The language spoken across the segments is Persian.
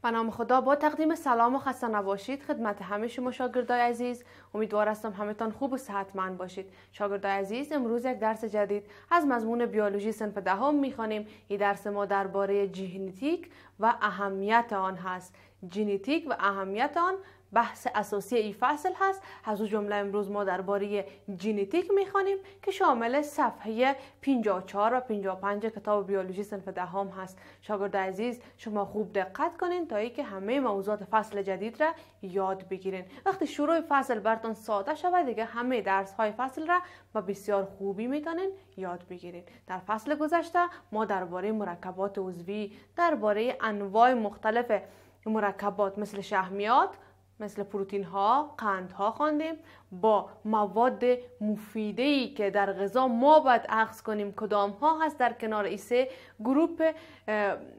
به نام خدا، با تقدیم سلام و خسته نباشید خدمت همه شما شاگردای عزیز. امیدوار هستم همتان خوب و صحتمند باشید. شاگردای عزیز، امروز یک درس جدید از مضمون بیولوژی صنف دهم میخوانیم. این درس ما درباره ژنتیک و اهمیت آن هست. ژنتیک و اهمیت آن بحث اساسی این فصل هست. از اون جمله امروز ما درباره ژنتیک میخوانیم که شامل صفحه 54 و 55 کتاب بیولوژی صنف دهم هست. شاگرد عزیز، شما خوب دقت کنین تا اینکه همه موضوعات فصل جدید را یاد بگیرین. وقتی شروع فصل براتون ساده شود، دیگه همه درس های فصل را با بسیار خوبی میتونین یاد بگیرین. در فصل گذشته ما درباره مرکبات عضوی، درباره انواع مختلف مرکبات مثل شحمیات، مثل پروتین ها، قند ها خواندیم. با مواد مفیده‌ای که در غذا ما باید اخذ کنیم کدام ها هست. در کنار این سه گروپ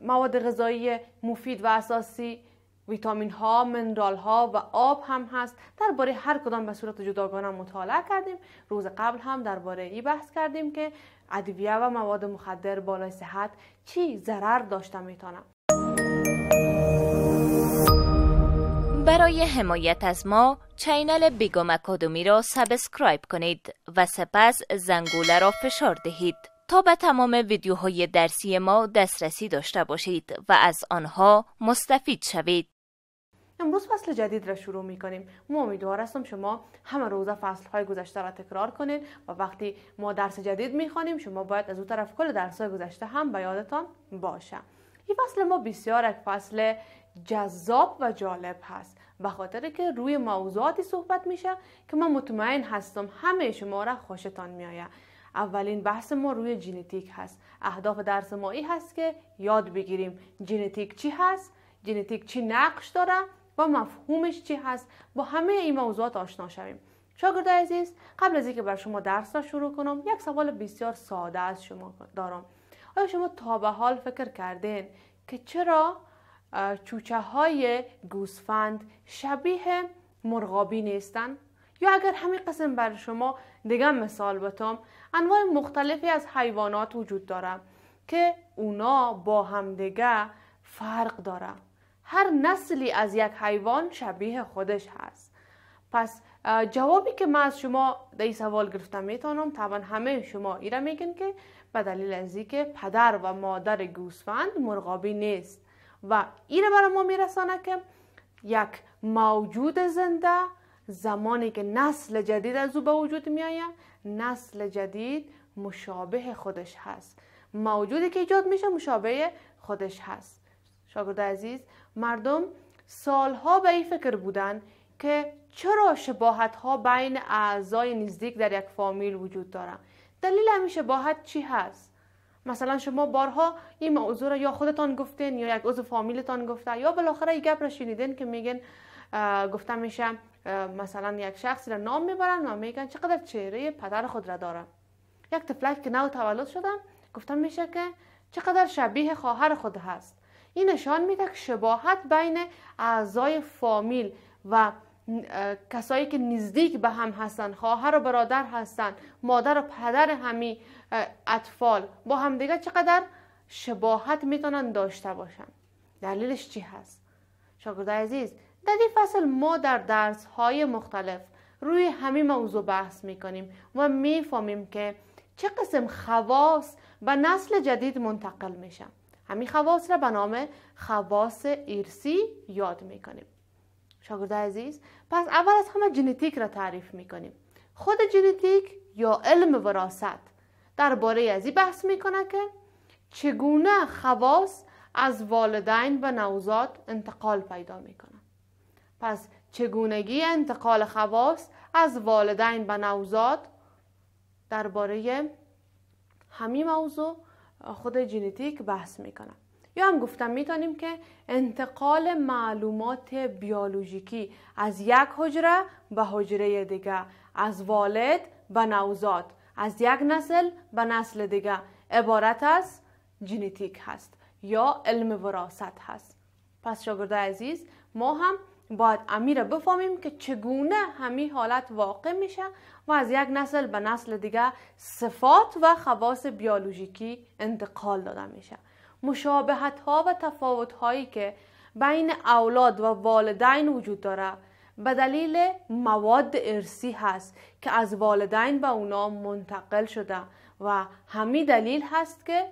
مواد غذایی مفید و اساسی ویتامین ها، منرال ها و آب هم هست. درباره هر کدام به صورت جداگانه مطالعه کردیم. روز قبل هم درباره این بحث کردیم که ادویه و مواد مخدر بالای صحت چی ضرر داشته میتونه. برای حمایت از ما چینل بیگم اکادمی را سابسکرایب کنید و سپس زنگوله را فشار دهید تا به تمام ویدیوهای درسی ما دسترسی داشته باشید و از آنها مستفید شوید. امروز فصل جدید را شروع می کنیم. ما امیدوار هستم شما همه روزه فصل‌های گذشته را تکرار کنید و وقتی ما درس جدید می خوانیم شما باید از اون طرف کل درس‌های گذشته هم به یادتان باشه. این فصل ما بسیار یک فصل جذاب و جالب هست، به خاطر که روی موضوعاتی صحبت میشه که من مطمئن هستم همه شما را خوشتان میآید. اولین بحث ما روی ژنتیک هست. اهداف درس ما این هست که یاد بگیریم ژنتیک چی هست، ژنتیک چی نقش داره و مفهومش چی هست. با همه این موضوعات آشنا شویم. شاگرد عزیز، قبل از اینکه بر شما درس را شروع کنم، یک سوال بسیار ساده از شما دارم. آیا شما تا به حال فکر کردین که چرا چوچه های گوسفند شبیه مرغابی نیستن؟ یا اگر همین قسم بر شما دیگه مثال بتم، انواع مختلفی از حیوانات وجود داره که اونا با هم دیگه فرق داره. هر نسلی از یک حیوان شبیه خودش هست. پس جوابی که من از شما در این سوال گرفتم میتونم، طبعا همه شما ایره میگن که به دلیل از اینکه پدر و مادر گوسفند مرغابی نیست و این برای ما میرسانه که یک موجود زنده زمانی که نسل جدید از او به وجود میآید، نسل جدید مشابه خودش هست. موجودی که ایجاد میشه مشابه خودش هست. شاگرد عزیز، مردم سالها به این فکر بودن که چرا شباهت ها بین اعضای نزدیک در یک فامیل وجود داره. دلیل همین شباهت چی هست؟ مثلا شما بارها این موضوع را یا خودتان گفتین یا یک عضو فامیلتان گفته، یا بالاخره این گپ را شنیدین که میگن گفته میشه مثلا یک شخصی را نام میبرن و میگن چقدر چهره پدر خود را داره. یک طفلک که نو تولد شدن گفتن میشه که چقدر شبیه خواهر خود هست. این نشان میده که شباهت بین اعضای فامیل و کسایی که نزدیک به هم هستن، خواهر و برادر هستن، مادر و پدر همی اطفال با هم دیگه چقدر شباهت میتونن داشته باشن. دلیلش چی هست؟ شاگرد عزیز، در این فصل ما در درس های مختلف روی همین موضوع بحث میکنیم و میفهمیم که چه قسم خواص به نسل جدید منتقل میشن. همین خواص را به نام خواص ارثی یاد میکنیم. شاگرد عزیز، پس اول از همه ژنتیک را تعریف میکنیم. خود ژنتیک یا علم وراثت درباره از این بحث میکنه که چگونه خواص از والدین به نوزاد انتقال پیدا میکنه. پس چگونگی انتقال خواص از والدین به نوزاد، درباره همین موضوع خود ژنتیک بحث میکنه. یا هم گفتم میتونیم که انتقال معلومات بیولوژیکی از یک حجره به حجره دیگه، از والد به نوزاد، از یک نسل به نسل دیگه عبارت از ژنتیک هست یا علم وراثت هست. پس شاگرد عزیز، ما هم باید امیر بفهمیم که چگونه همین حالت واقع میشه و از یک نسل به نسل دیگه صفات و خواص بیولوژیکی انتقال داده میشه. مشابهت ها و تفاوت هایی که بین اولاد و والدین وجود داره به دلیل مواد ارثی هست که از والدین به اونا منتقل شده و همین دلیل هست که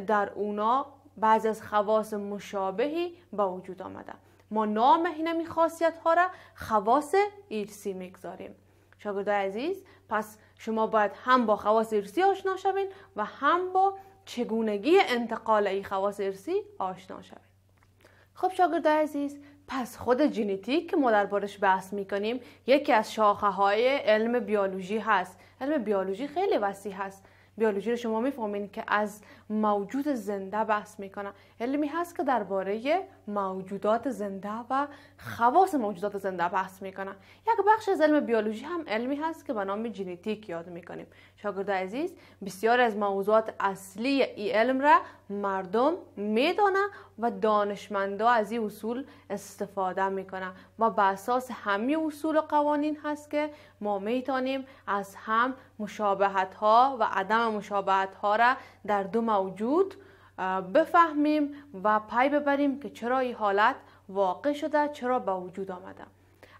در اونا بعضی از خواص مشابهی به وجود آمده. ما نام اینمی خاصیت ها را خواص ارثی میگذاریم. شاگردای عزیز، پس شما باید هم با خواص ارثی آشنا شوین و هم با چگونگی انتقال این خواص ارثی آشنا شوین. خب شاگردای عزیز، پس خود ژنتیک که ما دربارش بحث میکنیم یکی از شاخه های علم بیولوژی هست. علم بیولوژی خیلی وسیع هست. بیولوژی رو شما میفهمین که از موجود زنده بحث میکنه. علمی هست که درباره موجودات زنده و خواص موجودات زنده بحث میکنه. یک بخش از علم بیولوژی هم علمی هست که به نام ژنتیک یاد میکنیم. شاگردای عزیز، بسیار از موضوعات اصلی این علم را مردم میدانه و دانشمندا از این اصول استفاده میکنه و به اساس همین اصول و قوانین هست که ما میتونیم از هم مشابهت ها و عدم مشابهت ها را در دو موجود بفهمیم و پی ببریم که چرا این حالت واقع شده، چرا به وجود آمده.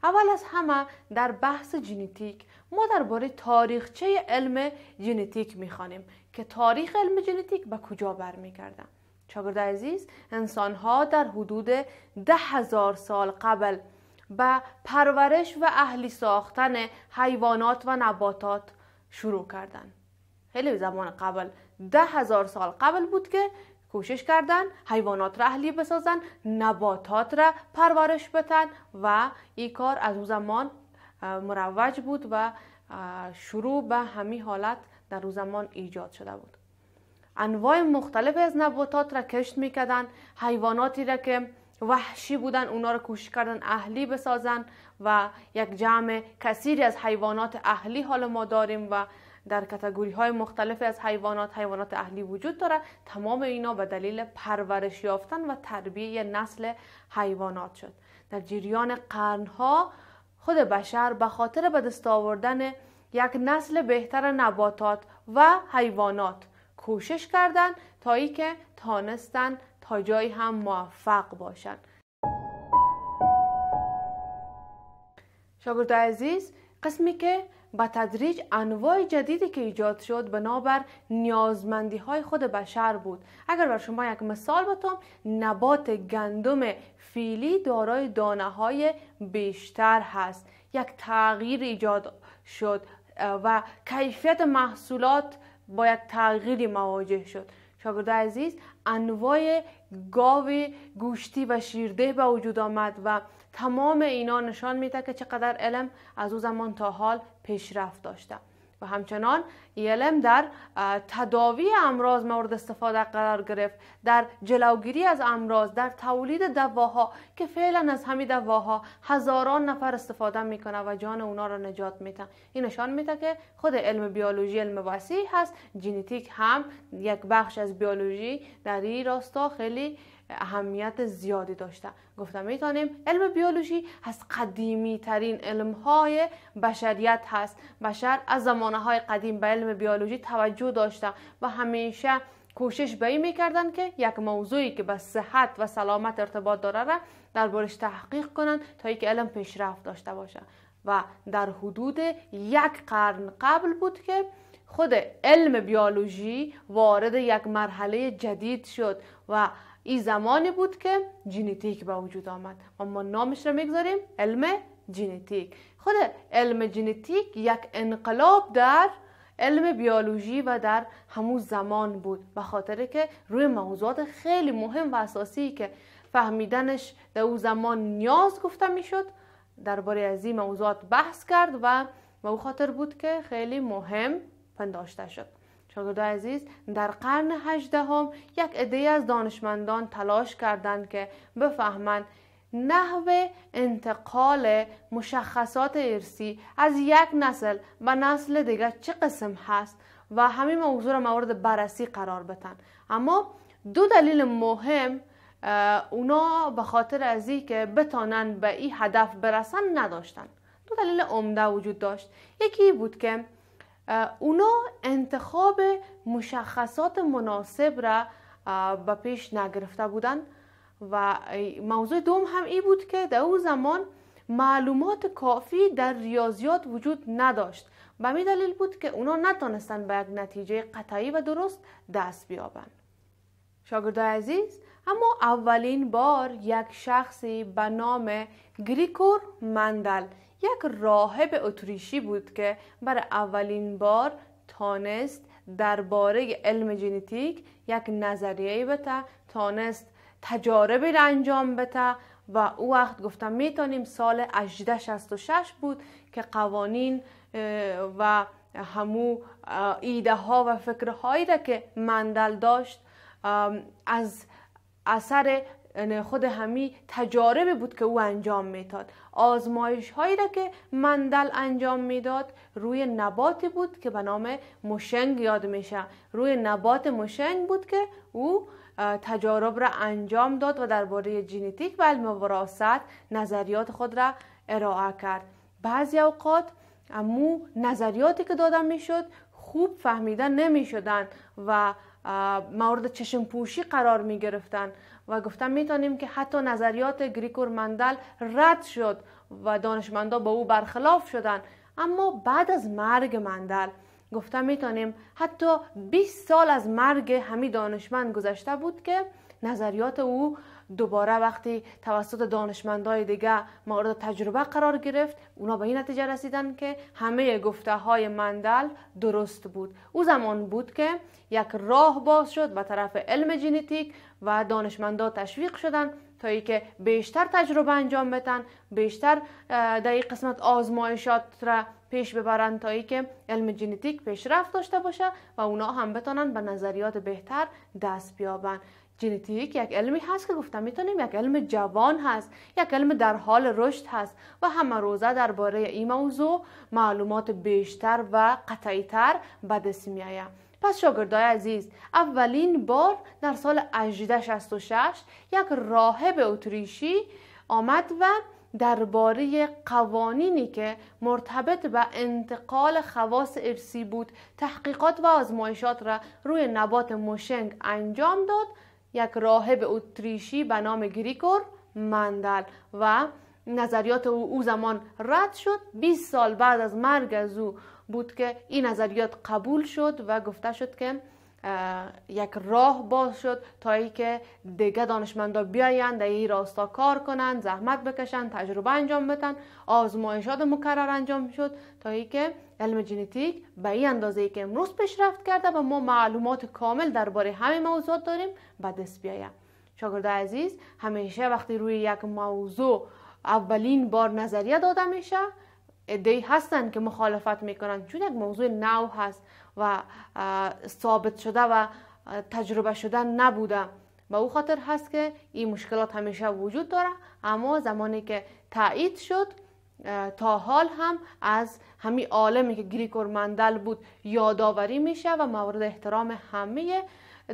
اول از همه در بحث ژنتیک ما درباره تاریخچه علم ژنتیک میخوانیم که تاریخ علم ژنتیک به کجا برمیگرده. شاگردای عزیز، انسان ها در حدود 10,000 سال قبل به پرورش و اهلی ساختن حیوانات و نباتات شروع کردند. خیلی زمان قبل، 10,000 سال قبل بود که کوشش کردن حیوانات را اهلی بسازن، نباتات را پرورش بدن و این کار از اون زمان مروج بود و شروع به همین حالت در اون زمان ایجاد شده بود. انواع مختلف از نباتات را کشت میکردن، حیواناتی را که وحشی بودن اونا را کوشش کردن اهلی بسازن و یک جمع کثیری از حیوانات اهلی حالا ما داریم و در کاتگوری های مختلف از حیوانات اهلی وجود داره. تمام اینا به دلیل پرورش یافتن و تربیه نسل حیوانات شد. در جریان قرنها خود بشر به خاطر به دست آوردن یک نسل بهتر نباتات و حیوانات کوشش کردن تا ای که تانستن تا جایی هم موفق باشن. شاگردای عزیز، قسمی که با تدریج انواع جدیدی که ایجاد شد بنابر نیازمندی های خود بشر بود. اگر بر شما یک مثال بتم، نبات گندم فیلی دارای دانه های بیشتر هست. یک تغییر ایجاد شد و کیفیت محصولات با یک تغییری مواجه شد. شاگردای عزیز، انواع گاو گوشتی و شیرده به وجود آمد و تمام اینا نشان میده که چقدر علم از اون زمان تا حال پیشرفت داشته و همچنان علم در تداوی امراض مورد استفاده قرار گرفت، در جلوگیری از امراض، در تولید دواها که فعلا از همین دواها هزاران نفر استفاده میکنه و جان اونا را نجات میده. این نشان میده که خود علم بیولوژی علم وسیع هست. ژنتیک هم یک بخش از بیولوژی در این راستا خیلی اهمیت زیادی داشته. گفتم میتونیم علم بیولوژی از قدیمی ترین علم های بشریت هست. بشر از زمانه های قدیم به علم بیولوژی توجه داشته و همیشه کوشش به این میکردن که یک موضوعی که به صحت و سلامت ارتباط داره را دربارش تحقیق کنن تا اینکه علم پیشرفت داشته باشه. و در حدود 1 قرن قبل بود که خود علم بیولوژی وارد یک مرحله جدید شد و این زمانی بود که ژنتیک به وجود آمد و ما نامش رو میگذاریم علم ژنتیک. خود علم ژنتیک یک انقلاب در علم بیولوژی و در همون زمان بود، به خاطر که روی موضوعات خیلی مهم و اساسی که فهمیدنش در اون زمان نیاز گفته میشد درباره از این موضوعات بحث کرد و به اون خاطر بود که خیلی مهم پنداشته شد. شاگردای عزیز، در قرن 18 یک عده از دانشمندان تلاش کردند که بفهمند نحو انتقال مشخصات ارثی از یک نسل به نسل دیگر چه قسم هست و همین موضوع را مورد بررسی قرار بدن. اما 2 دلیل مهم اونا به خاطر از این که بتانن به این هدف برسن نداشتن. 2 دلیل عمده وجود داشت. یکی بود که اونا انتخاب مشخصات مناسب را به پیش نگرفته بودن و موضوع دوم هم این بود که در اون زمان معلومات کافی در ریاضیات وجود نداشت. به همین دلیل بود که اونا نتونستن به یک نتیجه قطعی و درست دست بیابند. شاگردای عزیز، اما اولین بار یک شخصی به نام گریگور مندل، یک راهب اتریشی بود که برای اولین بار تانست درباره علم ژنتیک یک نظریه بده، تانست تجارب را انجام بده و او وقت گفتم میتونیم سال 1866 بود که قوانین و همو ایده ها و فکرهایی را که مندل داشت از اثر خود همی تجارب بود که او انجام میداد. آزمایش هایی را که مندل انجام میداد روی نباتی بود که به نام موشنگ یاد میشه. روی نبات موشنگ بود که او تجارب را انجام داد و درباره ژنتیک و علم وراثت نظریات خود را ارائه کرد. بعضی اوقات امو نظریاتی که داده میشد خوب فهمیده نمیشدن و مورد چشم پوشی قرار می گرفتن و گفتم میتونیم که حتی نظریات گریگور مندل رد شد و دانشمندا با او برخلاف شدن. اما بعد از مرگ مندل گفتم میتونیم حتی 20 سال از مرگ همی دانشمند گذشته بود که نظریات او دوباره وقتی توسط دانشمندای دیگه مورد تجربه قرار گرفت، اونا به این نتیجه رسیدن که همه گفته های مندل درست بود. او زمان بود که یک راه باز شد به طرف علم ژنتیک و دانشمندا تشویق شدن تا ای که بیشتر تجربه انجام بدن، بیشتر در این قسمت آزمایشات را پیش ببرن تا ای که علم ژنتیک پیشرفت داشته باشه و اونا هم بتونن به نظریات بهتر دست بیابن. ژنتیک یک علمی هست که گفتم میتونیم یک علم جوان هست، یک علم در حال رشد هست و همه روزه درباره این موضوع معلومات بیشتر و قطعی‌تر به دست میآید. پس شاگردای عزیز، اولین بار در سال 1866 یک راهب اتریشی آمد و درباره قوانینی که مرتبط به انتقال خواص ارثی بود تحقیقات و آزمایشات را روی نبات موشنگ انجام داد. یک راهب اتریشی به نام گریگور مندل و نظریات او زمان رد شد. 20 سال بعد از مرگ از او بود که این نظریات قبول شد و گفته شد که یک راه باز شد تا ای که دیگه دانشمندا بیایند در این راستا کار کنند، زحمت بکشند، تجربه انجام بدن، آزمایشات مکرر انجام شد تا ای که علم ژنتیک به این اندازه‌ای که امروز پیشرفت کرده و ما معلومات کامل درباره همه موضوعات داریم به دست بیاید. شاگردای عزیز، همیشه وقتی روی یک موضوع اولین بار نظریه داده میشه، عده‌ای هستن که مخالفت میکنن چون یک موضوع نو هست و ثابت شده و تجربه شده نبوده. به او خاطر هست که این مشکلات همیشه وجود داره، اما زمانی که تایید شد تا حال هم از همین عالمی که گریگور مندل بود یادآوری میشه و مورد احترام همه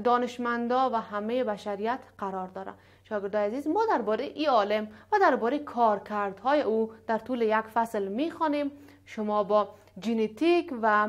دانشمندا و همه بشریت قرار داره. شاگردای عزیز، ما درباره این عالم و درباره کارکردهای او در طول یک فصل میخوانیم. شما با ژنتیک و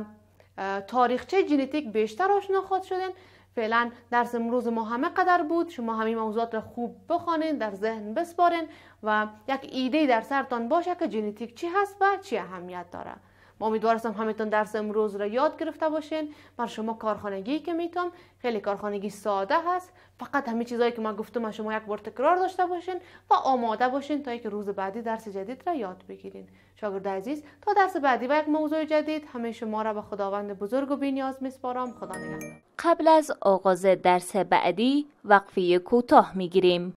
تاریخچه ژنتیک بیشتر آشنا خواهید شدین. فعلا درس امروز ما همه قدر بود. شما همین موضوعات را خوب بخوانید، در ذهن بسپارین و یک ایده در سرتان باشه که ژنتیک چی هست و چی اهمیت داره. ما امیدوارم همتون درس امروز را یاد گرفته باشین. بر شما کارخانگی که میتونم، خیلی کارخانگی ساده هست. فقط همین چیزایی که ما گفتم شما یک بار تکرار داشته باشین و آماده باشین تا اینکه روز بعدی درس جدید را یاد بگیرین. شاگرد عزیز، تا درس بعدی و یک موضوع جدید همه شما را به خداوند بزرگ و بی‌نیاز میسپارم. خدا نگهدار. قبل از آغاز درس بعدی وقفه کوتاه میگیریم.